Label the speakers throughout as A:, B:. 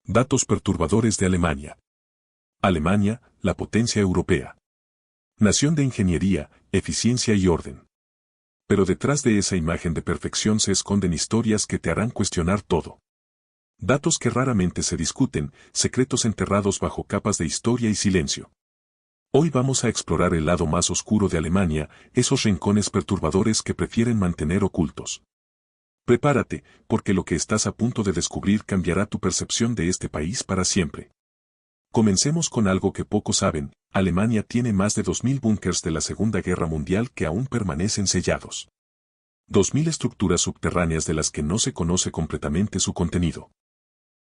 A: Datos perturbadores de Alemania. Alemania, la potencia europea. Nación de ingeniería, eficiencia y orden. Pero detrás de esa imagen de perfección se esconden historias que te harán cuestionar todo. Datos que raramente se discuten, secretos enterrados bajo capas de historia y silencio. Hoy vamos a explorar el lado más oscuro de Alemania, esos rincones perturbadores que prefieren mantener ocultos. Prepárate, porque lo que estás a punto de descubrir cambiará tu percepción de este país para siempre. Comencemos con algo que pocos saben: Alemania tiene más de 2000 búnkers de la Segunda Guerra Mundial que aún permanecen sellados. 2000 estructuras subterráneas de las que no se conoce completamente su contenido.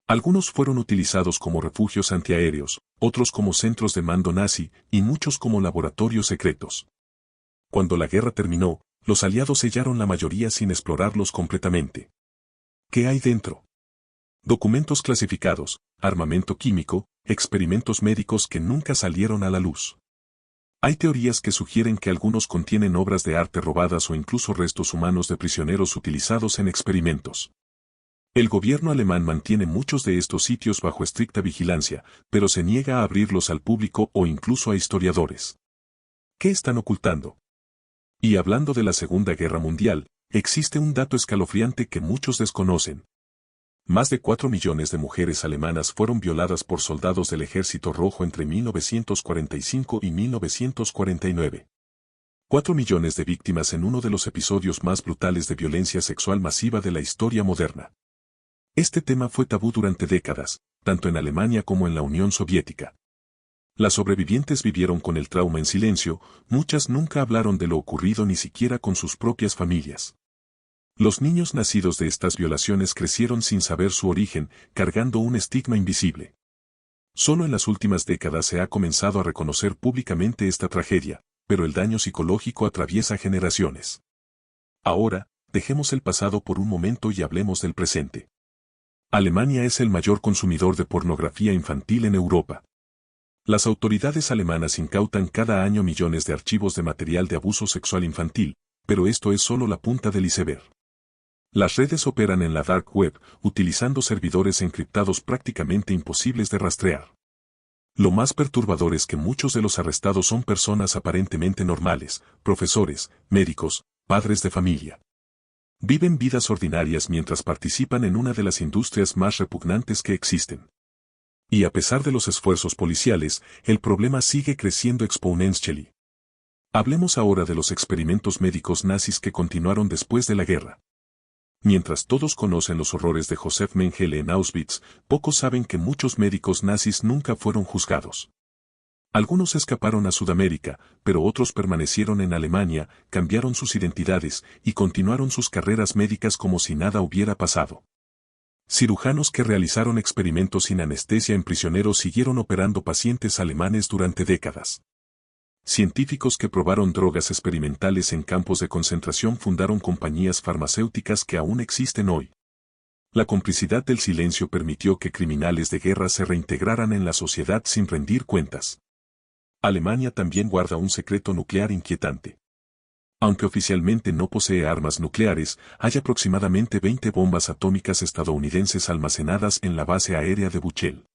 A: Algunos fueron utilizados como refugios antiaéreos, otros como centros de mando nazi, y muchos como laboratorios secretos. Cuando la guerra terminó, los aliados sellaron la mayoría sin explorarlos completamente. ¿Qué hay dentro? Documentos clasificados, armamento químico, experimentos médicos que nunca salieron a la luz. Hay teorías que sugieren que algunos contienen obras de arte robadas o incluso restos humanos de prisioneros utilizados en experimentos. El gobierno alemán mantiene muchos de estos sitios bajo estricta vigilancia, pero se niega a abrirlos al público o incluso a historiadores. ¿Qué están ocultando? Y hablando de la Segunda Guerra Mundial, existe un dato escalofriante que muchos desconocen. Más de 4 millones de mujeres alemanas fueron violadas por soldados del Ejército Rojo entre 1945 y 1949. 4 millones de víctimas en uno de los episodios más brutales de violencia sexual masiva de la historia moderna. Este tema fue tabú durante décadas, tanto en Alemania como en la Unión Soviética. Las sobrevivientes vivieron con el trauma en silencio, muchas nunca hablaron de lo ocurrido ni siquiera con sus propias familias. Los niños nacidos de estas violaciones crecieron sin saber su origen, cargando un estigma invisible. Solo en las últimas décadas se ha comenzado a reconocer públicamente esta tragedia, pero el daño psicológico atraviesa generaciones. Ahora, dejemos el pasado por un momento y hablemos del presente. Alemania es el mayor consumidor de pornografía infantil en Europa. Las autoridades alemanas incautan cada año millones de archivos de material de abuso sexual infantil, pero esto es solo la punta del iceberg. Las redes operan en la dark web, utilizando servidores encriptados prácticamente imposibles de rastrear. Lo más perturbador es que muchos de los arrestados son personas aparentemente normales, profesores, médicos, padres de familia. Viven vidas ordinarias mientras participan en una de las industrias más repugnantes que existen. Y a pesar de los esfuerzos policiales, el problema sigue creciendo exponencialmente. Hablemos ahora de los experimentos médicos nazis que continuaron después de la guerra. Mientras todos conocen los horrores de Josef Mengele en Auschwitz, pocos saben que muchos médicos nazis nunca fueron juzgados. Algunos escaparon a Sudamérica, pero otros permanecieron en Alemania, cambiaron sus identidades y continuaron sus carreras médicas como si nada hubiera pasado. Cirujanos que realizaron experimentos sin anestesia en prisioneros siguieron operando pacientes alemanes durante décadas. Científicos que probaron drogas experimentales en campos de concentración fundaron compañías farmacéuticas que aún existen hoy. La complicidad del silencio permitió que criminales de guerra se reintegraran en la sociedad sin rendir cuentas. Alemania también guarda un secreto nuclear inquietante. Aunque oficialmente no posee armas nucleares, hay aproximadamente 20 bombas atómicas estadounidenses almacenadas en la base aérea de Buchel.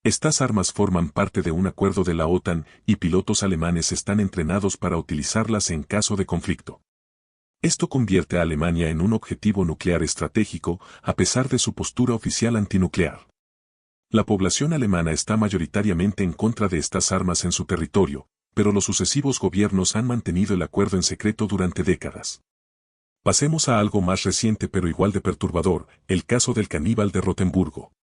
A: Estas armas forman parte de un acuerdo de la OTAN y pilotos alemanes están entrenados para utilizarlas en caso de conflicto. Esto convierte a Alemania en un objetivo nuclear estratégico, a pesar de su postura oficial antinuclear. La población alemana está mayoritariamente en contra de estas armas en su territorio, pero los sucesivos gobiernos han mantenido el acuerdo en secreto durante décadas. Pasemos a algo más reciente pero igual de perturbador, el caso del caníbal de Rotemburgo.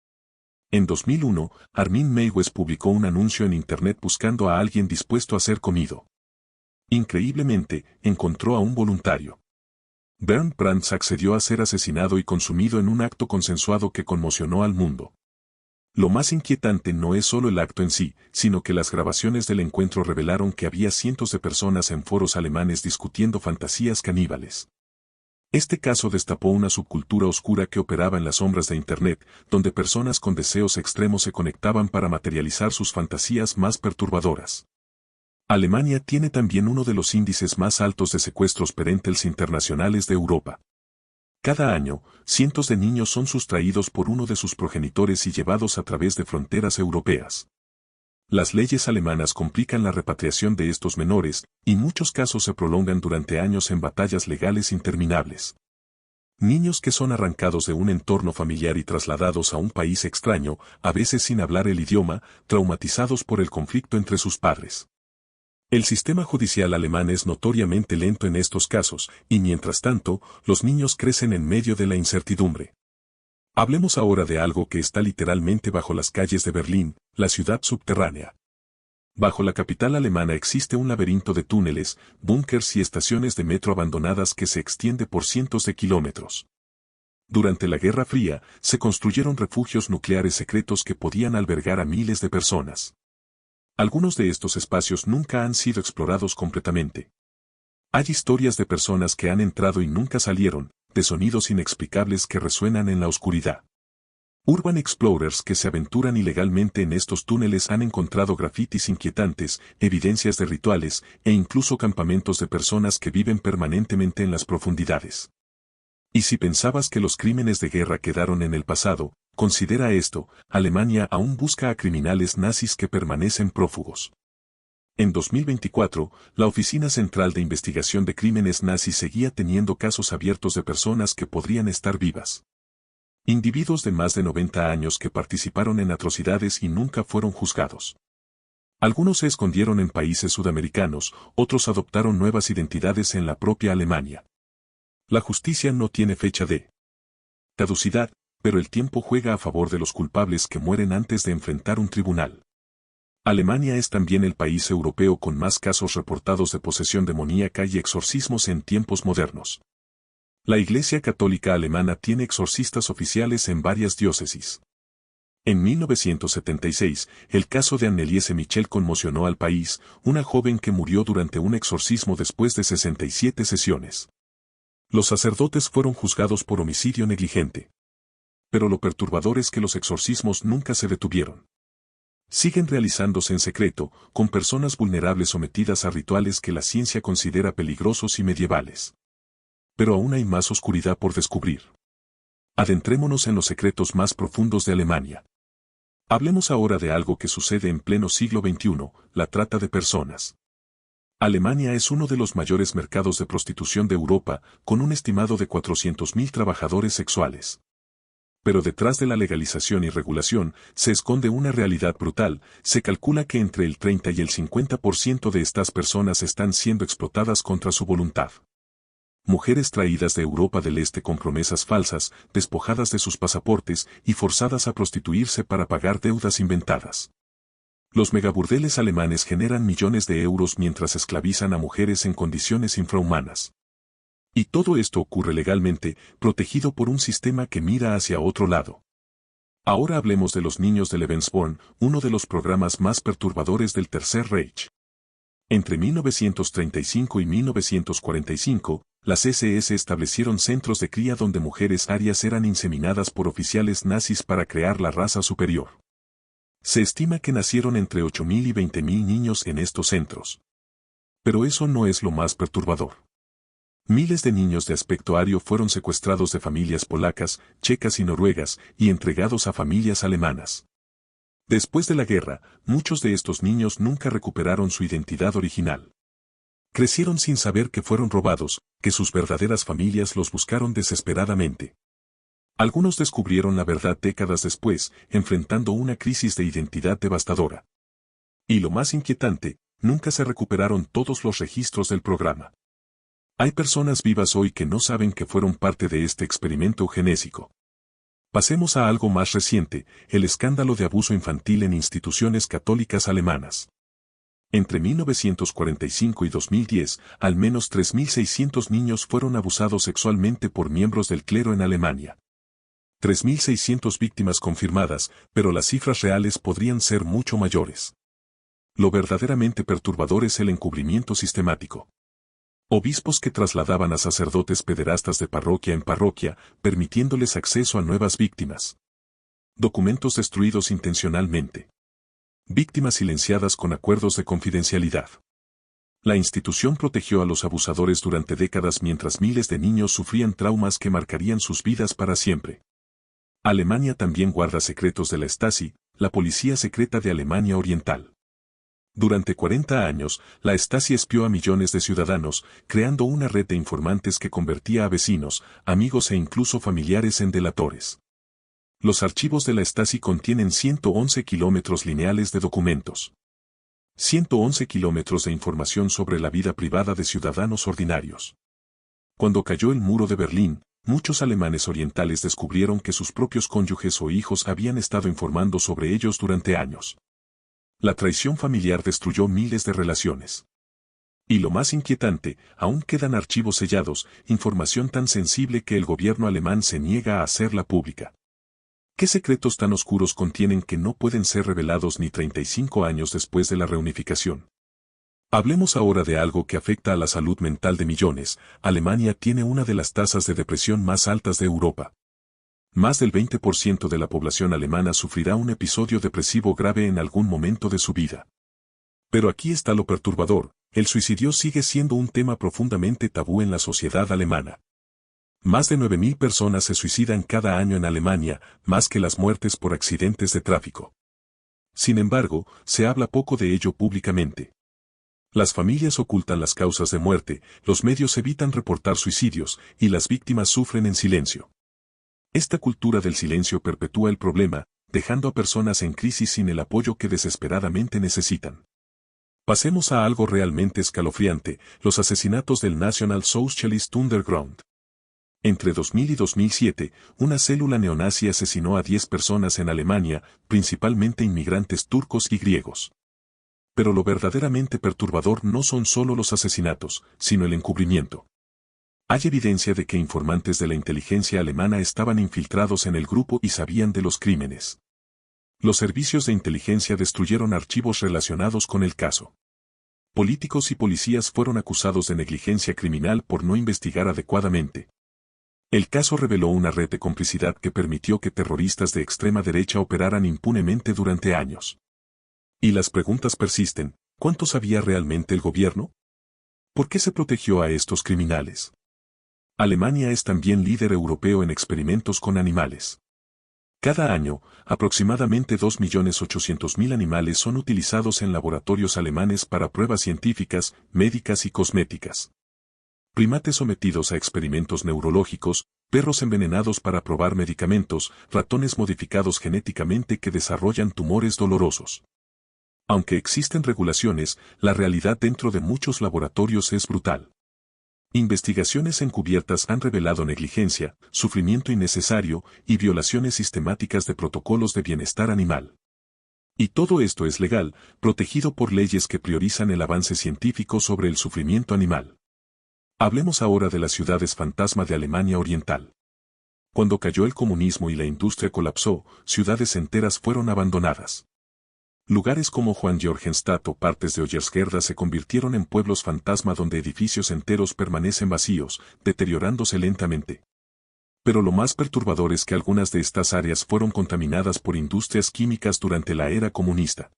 A: En 2001, Armin Meiwes publicó un anuncio en Internet buscando a alguien dispuesto a ser comido. Increíblemente, encontró a un voluntario. Bernd Brands accedió a ser asesinado y consumido en un acto consensuado que conmocionó al mundo. Lo más inquietante no es solo el acto en sí, sino que las grabaciones del encuentro revelaron que había cientos de personas en foros alemanes discutiendo fantasías caníbales. Este caso destapó una subcultura oscura que operaba en las sombras de Internet, donde personas con deseos extremos se conectaban para materializar sus fantasías más perturbadoras. Alemania tiene también uno de los índices más altos de secuestros perentels internacionales de Europa. Cada año, cientos de niños son sustraídos por uno de sus progenitores y llevados a través de fronteras europeas. Las leyes alemanas complican la repatriación de estos menores, y muchos casos se prolongan durante años en batallas legales interminables. Niños que son arrancados de un entorno familiar y trasladados a un país extraño, a veces sin hablar el idioma, traumatizados por el conflicto entre sus padres. El sistema judicial alemán es notoriamente lento en estos casos, y mientras tanto, los niños crecen en medio de la incertidumbre. Hablemos ahora de algo que está literalmente bajo las calles de Berlín, la ciudad subterránea. Bajo la capital alemana existe un laberinto de túneles, búnkers y estaciones de metro abandonadas que se extiende por cientos de kilómetros. Durante la Guerra Fría, se construyeron refugios nucleares secretos que podían albergar a miles de personas. Algunos de estos espacios nunca han sido explorados completamente. Hay historias de personas que han entrado y nunca salieron, de sonidos inexplicables que resuenan en la oscuridad. Urban Explorers que se aventuran ilegalmente en estos túneles han encontrado grafitis inquietantes, evidencias de rituales, e incluso campamentos de personas que viven permanentemente en las profundidades. Y si pensabas que los crímenes de guerra quedaron en el pasado, considera esto: Alemania aún busca a criminales nazis que permanecen prófugos. En 2024, la Oficina Central de Investigación de Crímenes Nazis seguía teniendo casos abiertos de personas que podrían estar vivas. Individuos de más de 90 años que participaron en atrocidades y nunca fueron juzgados. Algunos se escondieron en países sudamericanos, otros adoptaron nuevas identidades en la propia Alemania. La justicia no tiene fecha de caducidad, pero el tiempo juega a favor de los culpables que mueren antes de enfrentar un tribunal. Alemania es también el país europeo con más casos reportados de posesión demoníaca y exorcismos en tiempos modernos. La Iglesia Católica Alemana tiene exorcistas oficiales en varias diócesis. En 1976, el caso de Anneliese Michel conmocionó al país, una joven que murió durante un exorcismo después de 67 sesiones. Los sacerdotes fueron juzgados por homicidio negligente. Pero lo perturbador es que los exorcismos nunca se detuvieron. Siguen realizándose en secreto, con personas vulnerables sometidas a rituales que la ciencia considera peligrosos y medievales. Pero aún hay más oscuridad por descubrir. Adentrémonos en los secretos más profundos de Alemania. Hablemos ahora de algo que sucede en pleno siglo XXI, la trata de personas. Alemania es uno de los mayores mercados de prostitución de Europa, con un estimado de 400.000 trabajadores sexuales. Pero detrás de la legalización y regulación, se esconde una realidad brutal. Se calcula que entre el 30 y el 50% de estas personas están siendo explotadas contra su voluntad. Mujeres traídas de Europa del Este con promesas falsas, despojadas de sus pasaportes y forzadas a prostituirse para pagar deudas inventadas. Los megaburdeles alemanes generan millones de euros mientras esclavizan a mujeres en condiciones infrahumanas. Y todo esto ocurre legalmente, protegido por un sistema que mira hacia otro lado. Ahora hablemos de los niños de Lebensborn, uno de los programas más perturbadores del Tercer Reich. Entre 1935 y 1945, las SS establecieron centros de cría donde mujeres arias eran inseminadas por oficiales nazis para crear la raza superior. Se estima que nacieron entre 8.000 y 20.000 niños en estos centros. Pero eso no es lo más perturbador. Miles de niños de aspecto ario fueron secuestrados de familias polacas, checas y noruegas, y entregados a familias alemanas. Después de la guerra, muchos de estos niños nunca recuperaron su identidad original. Crecieron sin saber que fueron robados, que sus verdaderas familias los buscaron desesperadamente. Algunos descubrieron la verdad décadas después, enfrentando una crisis de identidad devastadora. Y lo más inquietante, nunca se recuperaron todos los registros del programa. Hay personas vivas hoy que no saben que fueron parte de este experimento eugenésico. Pasemos a algo más reciente, el escándalo de abuso infantil en instituciones católicas alemanas. Entre 1945 y 2010, al menos 3.600 niños fueron abusados sexualmente por miembros del clero en Alemania. 3.600 víctimas confirmadas, pero las cifras reales podrían ser mucho mayores. Lo verdaderamente perturbador es el encubrimiento sistemático. Obispos que trasladaban a sacerdotes pederastas de parroquia en parroquia, permitiéndoles acceso a nuevas víctimas. Documentos destruidos intencionalmente. Víctimas silenciadas con acuerdos de confidencialidad. La institución protegió a los abusadores durante décadas mientras miles de niños sufrían traumas que marcarían sus vidas para siempre. Alemania también guarda secretos de la Stasi, la policía secreta de Alemania Oriental. Durante 40 años, la Stasi espió a millones de ciudadanos, creando una red de informantes que convertía a vecinos, amigos e incluso familiares en delatores. Los archivos de la Stasi contienen 111 kilómetros lineales de documentos. 111 kilómetros de información sobre la vida privada de ciudadanos ordinarios. Cuando cayó el muro de Berlín, muchos alemanes orientales descubrieron que sus propios cónyuges o hijos habían estado informando sobre ellos durante años. La traición familiar destruyó miles de relaciones. Y lo más inquietante, aún quedan archivos sellados, información tan sensible que el gobierno alemán se niega a hacerla pública. ¿Qué secretos tan oscuros contienen que no pueden ser revelados ni 35 años después de la reunificación? Hablemos ahora de algo que afecta a la salud mental de millones. Alemania tiene una de las tasas de depresión más altas de Europa. Más del 20% de la población alemana sufrirá un episodio depresivo grave en algún momento de su vida. Pero aquí está lo perturbador, el suicidio sigue siendo un tema profundamente tabú en la sociedad alemana. Más de 9.000 personas se suicidan cada año en Alemania, más que las muertes por accidentes de tráfico. Sin embargo, se habla poco de ello públicamente. Las familias ocultan las causas de muerte, los medios evitan reportar suicidios, y las víctimas sufren en silencio. Esta cultura del silencio perpetúa el problema, dejando a personas en crisis sin el apoyo que desesperadamente necesitan. Pasemos a algo realmente escalofriante, los asesinatos del National Socialist Underground. Entre 2000 y 2007, una célula neonazi asesinó a 10 personas en Alemania, principalmente inmigrantes turcos y griegos. Pero lo verdaderamente perturbador no son solo los asesinatos, sino el encubrimiento. Hay evidencia de que informantes de la inteligencia alemana estaban infiltrados en el grupo y sabían de los crímenes. Los servicios de inteligencia destruyeron archivos relacionados con el caso. Políticos y policías fueron acusados de negligencia criminal por no investigar adecuadamente. El caso reveló una red de complicidad que permitió que terroristas de extrema derecha operaran impunemente durante años. Y las preguntas persisten, ¿cuánto sabía realmente el gobierno? ¿Por qué se protegió a estos criminales? Alemania es también líder europeo en experimentos con animales. Cada año, aproximadamente 2.800.000 animales son utilizados en laboratorios alemanes para pruebas científicas, médicas y cosméticas. Primates sometidos a experimentos neurológicos, perros envenenados para probar medicamentos, ratones modificados genéticamente que desarrollan tumores dolorosos. Aunque existen regulaciones, la realidad dentro de muchos laboratorios es brutal. Investigaciones encubiertas han revelado negligencia, sufrimiento innecesario y violaciones sistemáticas de protocolos de bienestar animal. Y todo esto es legal, protegido por leyes que priorizan el avance científico sobre el sufrimiento animal. Hablemos ahora de las ciudades fantasma de Alemania Oriental. Cuando cayó el comunismo y la industria colapsó, ciudades enteras fueron abandonadas. Lugares como Juan-Georgenstadt o partes de Hoyerswerda se convirtieron en pueblos fantasma donde edificios enteros permanecen vacíos, deteriorándose lentamente. Pero lo más perturbador es que algunas de estas áreas fueron contaminadas por industrias químicas durante la era comunista.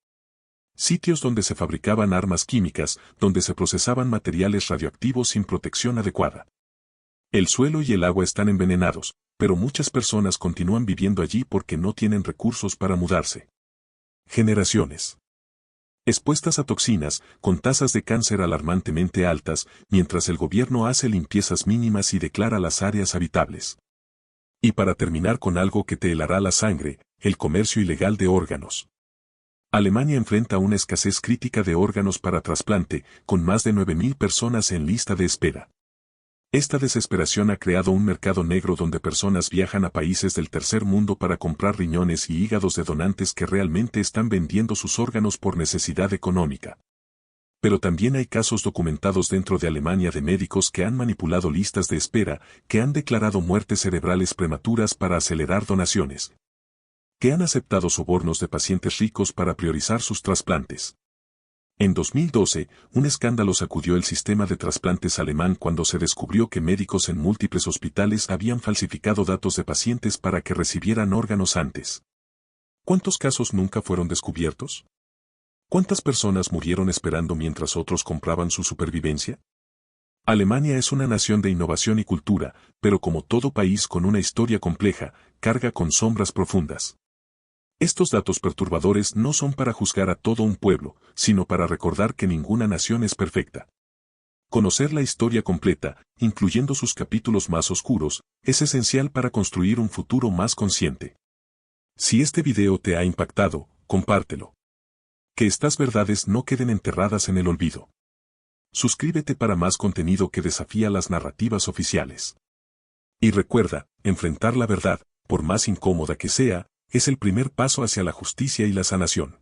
A: Sitios donde se fabricaban armas químicas, donde se procesaban materiales radioactivos sin protección adecuada. El suelo y el agua están envenenados, pero muchas personas continúan viviendo allí porque no tienen recursos para mudarse. Generaciones expuestas a toxinas, con tasas de cáncer alarmantemente altas, mientras el gobierno hace limpiezas mínimas y declara las áreas habitables. Y para terminar con algo que te helará la sangre, el comercio ilegal de órganos. Alemania enfrenta una escasez crítica de órganos para trasplante, con más de 9.000 personas en lista de espera. Esta desesperación ha creado un mercado negro donde personas viajan a países del tercer mundo para comprar riñones y hígados de donantes que realmente están vendiendo sus órganos por necesidad económica. Pero también hay casos documentados dentro de Alemania de médicos que han manipulado listas de espera, que han declarado muertes cerebrales prematuras para acelerar donaciones, que han aceptado sobornos de pacientes ricos para priorizar sus trasplantes. En 2012, un escándalo sacudió el sistema de trasplantes alemán cuando se descubrió que médicos en múltiples hospitales habían falsificado datos de pacientes para que recibieran órganos antes. ¿Cuántos casos nunca fueron descubiertos? ¿Cuántas personas murieron esperando mientras otros compraban su supervivencia? Alemania es una nación de innovación y cultura, pero como todo país con una historia compleja, carga con sombras profundas. Estos datos perturbadores no son para juzgar a todo un pueblo, sino para recordar que ninguna nación es perfecta. Conocer la historia completa, incluyendo sus capítulos más oscuros, es esencial para construir un futuro más consciente. Si este video te ha impactado, compártelo. Que estas verdades no queden enterradas en el olvido. Suscríbete para más contenido que desafía las narrativas oficiales. Y recuerda, enfrentar la verdad, por más incómoda que sea, es el primer paso hacia la justicia y la sanación.